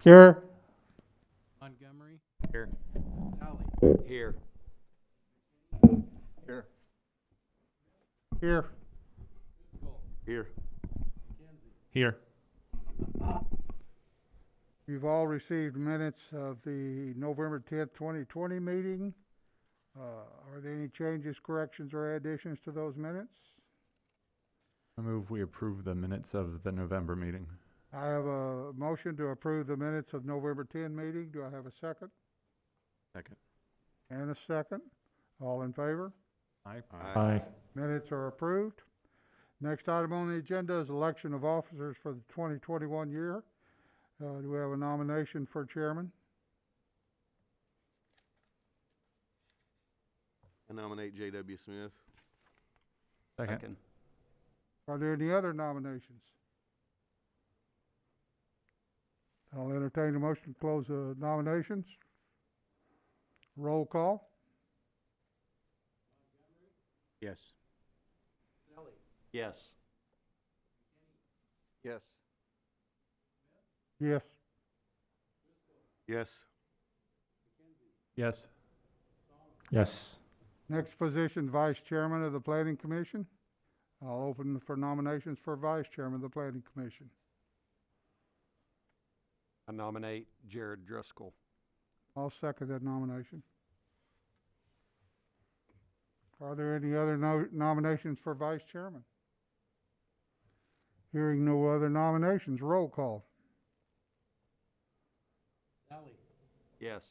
Here. Montgomery. Here. Sally. Here. Here. Here. Here. Here. You've all received minutes of the November 10th, 2020 meeting. Are there any changes, corrections, or additions to those minutes? I move we approve the minutes of the November meeting. I have a motion to approve the minutes of November 10 meeting. Do I have a second? Second. And a second. All in favor? Aye. Aye. Minutes are approved. Next item on the agenda is election of officers for the 2021 year. Do we have a nomination for chairman? I nominate J.W. Smith. Second. Are there any other nominations? I'll entertain a motion to close the nominations. Roll call. Yes. Yes. Yes. Yes. Yes. Yes. Yes. Next position, vice chairman of the planning commission. I'll open for nominations for vice chairman of the planning commission. I nominate Jared Driscoll. I'll second that nomination. Are there any other nominations for vice chairman? Hearing no other nominations, roll call. Sally. Yes.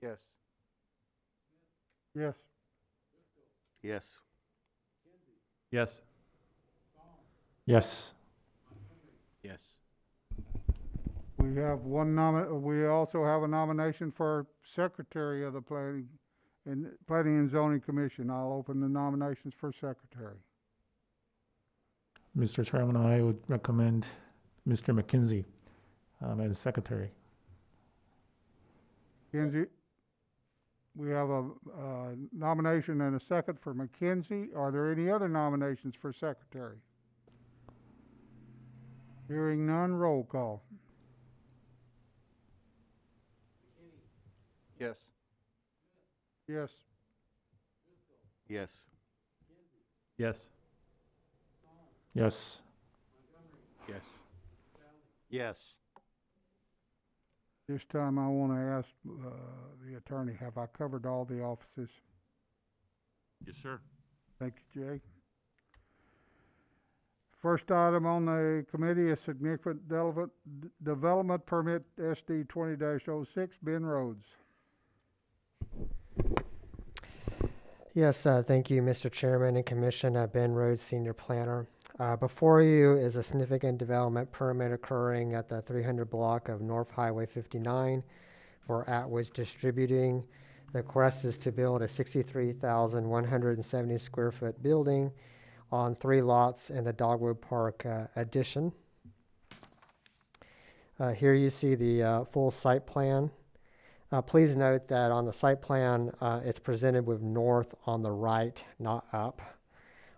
Yes. Yes. Yes. Yes. Yes. Yes. We have we also have a nomination for secretary of the planning and zoning commission. I'll open the nominations for secretary. Mr. Chairman, I would recommend Mr. McKenzie as secretary. Kinsey, we have a nomination and a second for McKenzie. Are there any other nominations for secretary? Hearing none, roll call. Yes. Yes. Yes. Yes. Yes. Yes. Yes. This time I want to ask the attorney, have I covered all the offices? Yes, sir. Thank you, Jay. First item on the committee is significant development permit SD 20-06, Ben Rhodes. Yes, thank you, Mr. Chairman and Commission. Ben Rhodes, Senior Planner. Before you is a significant development permit occurring at the 300 block of North Highway 59 for Atwoods Distributing. The request is to build a 63,170 square foot building on 3 lots in the Dogwood Park addition. Here you see the full site plan. Please note that on the site plan, it's presented with north on the right, not up.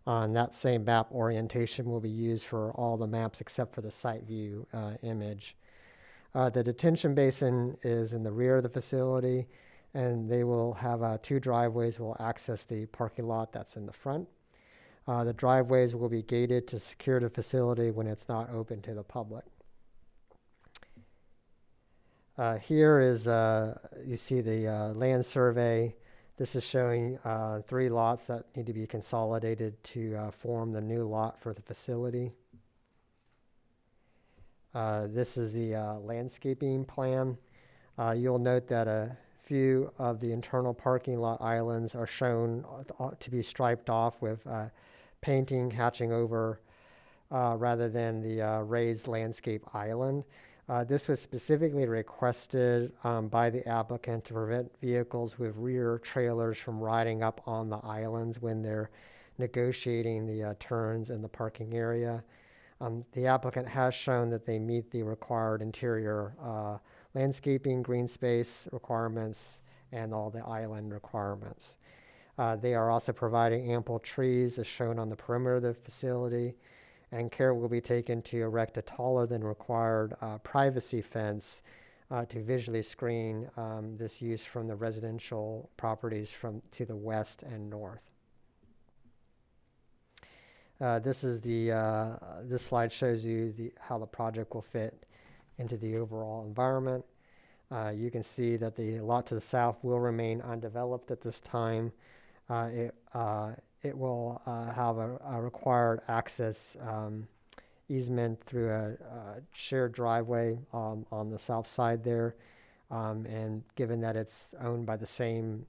And that same map orientation will be used for all the maps except for the site view image. The detention basin is in the rear of the facility, and they will have 2 driveways will access the parking lot that's in the front. The driveways will be gated to secure the facility when it's not open to the public. Here is, you see the land survey. This is showing 3 lots that need to be consolidated to form the new lot for the facility. This is the landscaping plan. You'll note that a few of the internal parking lot islands are shown to be striped off with painting hatching over rather than the raised landscape island. This was specifically requested by the applicant to prevent vehicles with rear trailers from riding up on the islands when they're negotiating the turns in the parking area. The applicant has shown that they meet the required interior landscaping, green space requirements, and all the island requirements. They are also providing ample trees as shown on the perimeter of the facility. and care will be taken to erect a taller than required privacy fence to visually screen this use from the residential properties to the west and north. This slide shows you how the project will fit into the overall environment. You can see that the lot to the south will remain undeveloped at this time. It will have a required access easement through a shared driveway on the south side there. And given that it's owned by the same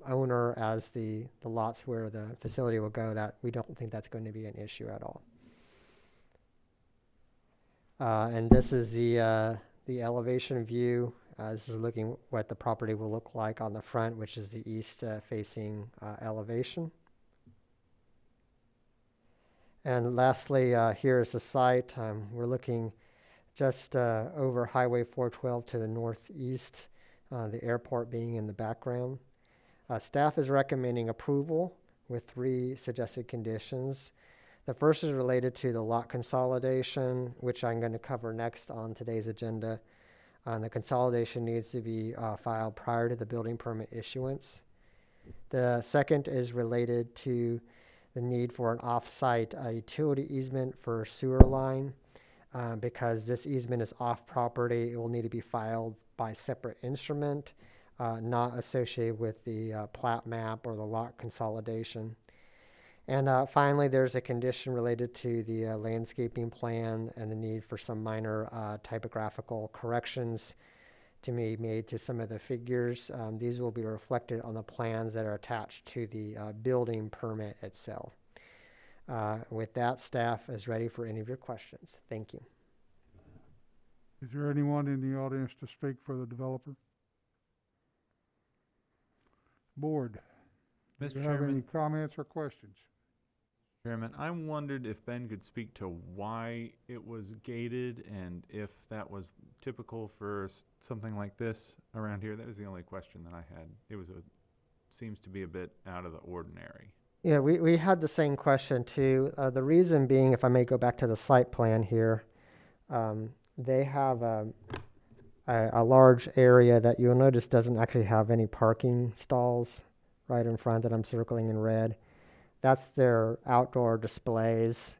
owner as the lots where the facility will go, that we don't think that's going to be an issue at all. And this is the elevation view. This is looking what the property will look like on the front, which is the east facing elevation. And lastly, here is the site. We're looking just over Highway 412 to the northeast, the airport being in the background. Staff is recommending approval with 3 suggested conditions. The first is related to the lot consolidation, which I'm going to cover next on today's agenda. The consolidation needs to be filed prior to the building permit issuance. The second is related to the need for an off-site utility easement for sewer line. Because this easement is off property, it will need to be filed by separate instrument, not associated with the plat map or the lot consolidation. And finally, there's a condition related to the landscaping plan and the need for some minor typographical corrections to be made to some of the figures. These will be reflected on the plans that are attached to the building permit itself. With that, staff is ready for any of your questions. Thank you. Is there anyone in the audience to speak for the developer? Board, do Mr. you have any Chairman, comments or questions? I wondered if Ben could speak to why it was gated and if that was typical for something like this around here. That was the only question that I had. It seems to be a bit out of the ordinary. Yeah, we had the same question too. The reason being, if I may go back to the site plan here, they have a large area that you'll notice doesn't actually have any parking stalls right in front that I'm circling in red. That's their outdoor displays.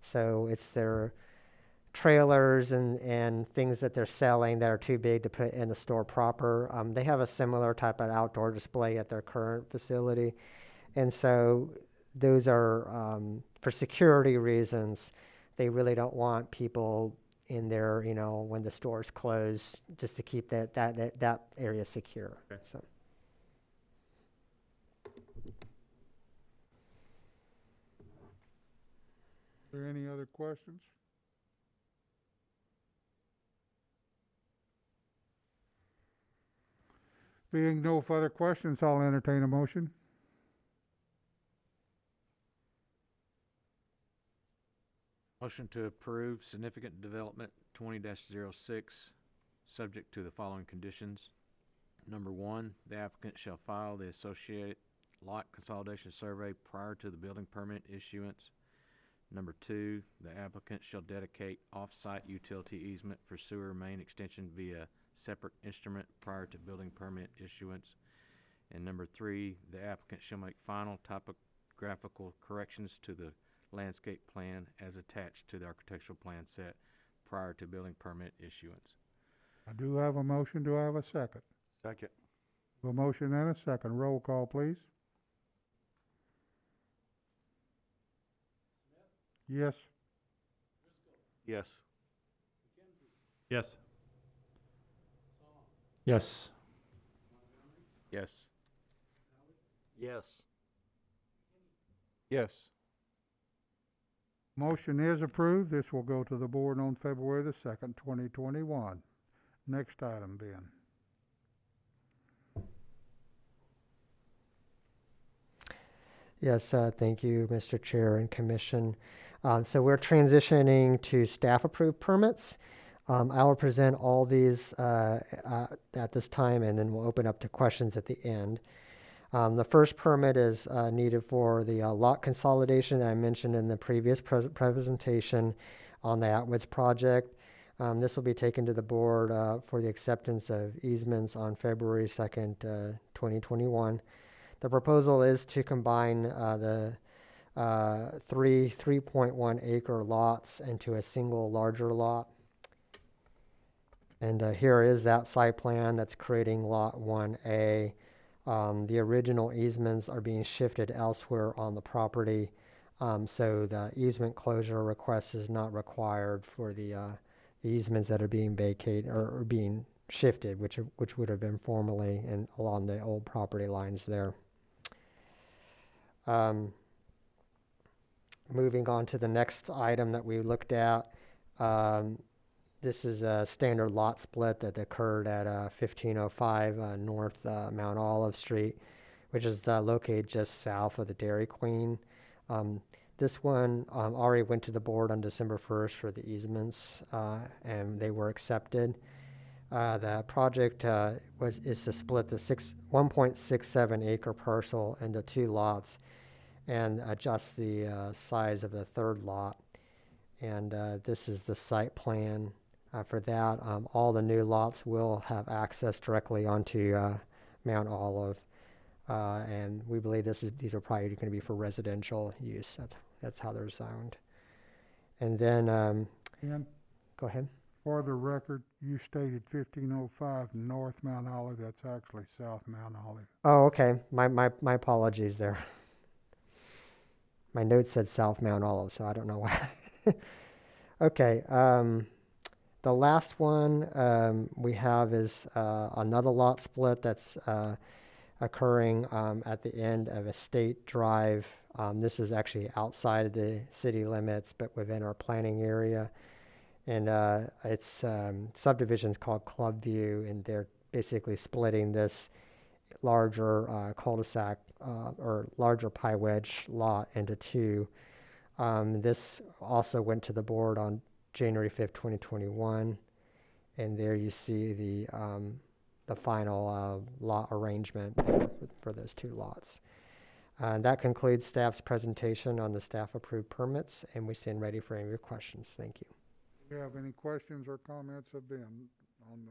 So it's their trailers and things that they're selling that are too big to put in the store proper. They have a similar type of outdoor display at their current facility. And so those are, for security reasons, they really don't want people in there, when the store is closed, just to keep that area secure. Okay. So. Are there any other questions? Being no further questions, I'll entertain a motion. Motion to approve significant development 20-06, subject to the following conditions. Number 1, the applicant shall file the associated lot consolidation survey prior to the building permit issuance. Number 2, the applicant shall dedicate off-site utility easement for sewer main extension via separate instrument prior to building permit issuance. And number 3, the applicant shall make final topographical corrections to the landscape plan as attached to the architectural plan set prior to building permit issuance. I do have a motion. Do I have a second? Second. A motion and a second. Roll call, please. Yes. Yes. Yes. Yes. Yes. Yes. Yes. Motion is approved. This will go to the board on February the 2nd, 2021. Next item, Ben. Yes, thank you, Mr. Chair and Commission. So we're transitioning to staff-approved permits. I will present all these at this time, and then we'll open up to questions at the end. The first permit is needed for the lot consolidation that I mentioned in the previous presentation on the Atwoods project. This will be taken to the board for the acceptance of easements on February 2nd, 2021. The proposal is to combine the 3.1 acre lots into a single larger lot. And here is that site plan that's creating Lot 1A. The original easements are being shifted elsewhere on the property, so the easement closure request is not required for the easements that are being vacated or being shifted, which would have been formerly along the old property lines there. Moving on to the next item that we looked at. This is a standard lot split that occurred at 1505 North Mount Olive Street, which is located just south of the Dairy Queen. This one already went to the board on December 1st for the easements, and they were accepted. The project is to split the 1.67 acre parcel into 2 lots and adjust the size of the 3rd lot. And this is the site plan for that. All the new lots will have access directly onto Mount Olive, and we believe these are probably going to be for residential use. That's how they're zoned. And then, And go ahead. for the record, you stated 1505 North Mount Olive. That's actually South Mount Olive. Oh, okay. My apologies there. My notes said South Mount Olive, so I don't know why. Okay. The last one we have is another lot split that's occurring at the end of Estate Drive. This is actually outside of the city limits, but within our planning area. And it's subdivision's called Clubview, and they're basically splitting this larger cul-de-sac or larger pie wedge lot into 2. This also went to the board on January 5th, 2021. And there you see the final lot arrangement there for those 2 lots. That concludes staff's presentation on the staff-approved permits, and we stand ready for any of your questions. Thank you. Do you have any questions or comments of Ben on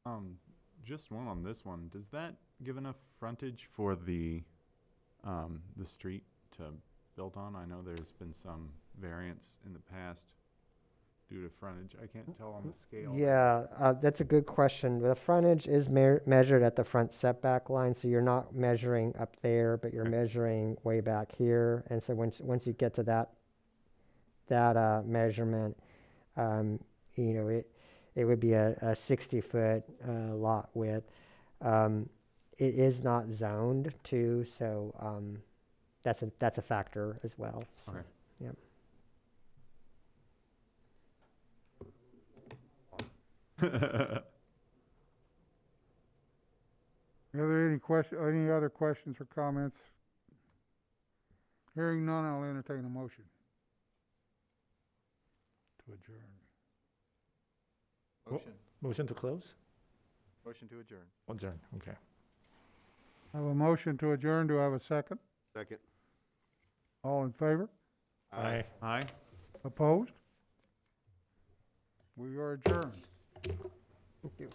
the? Just one on this one. Does that give enough frontage for the street to build on? I know there's been some variance in the past due to frontage. I can't tell on the scale. Yeah, that's a good question. The frontage is measured at the front setback line, so you're not measuring up there, but you're measuring way back here. And so once you get to that measurement, it would be a 60-foot lot width. It is not zoned too, so that's a factor as well. So, Okay. Yep. Are there any other questions or comments? Hearing none, I'll entertain a motion to adjourn. Motion. Motion to close? Motion to adjourn. Adjourn, okay. I have a motion to adjourn. Do I have a second? Second. All in favor? Aye. Aye. Opposed? We are adjourned. Thank you.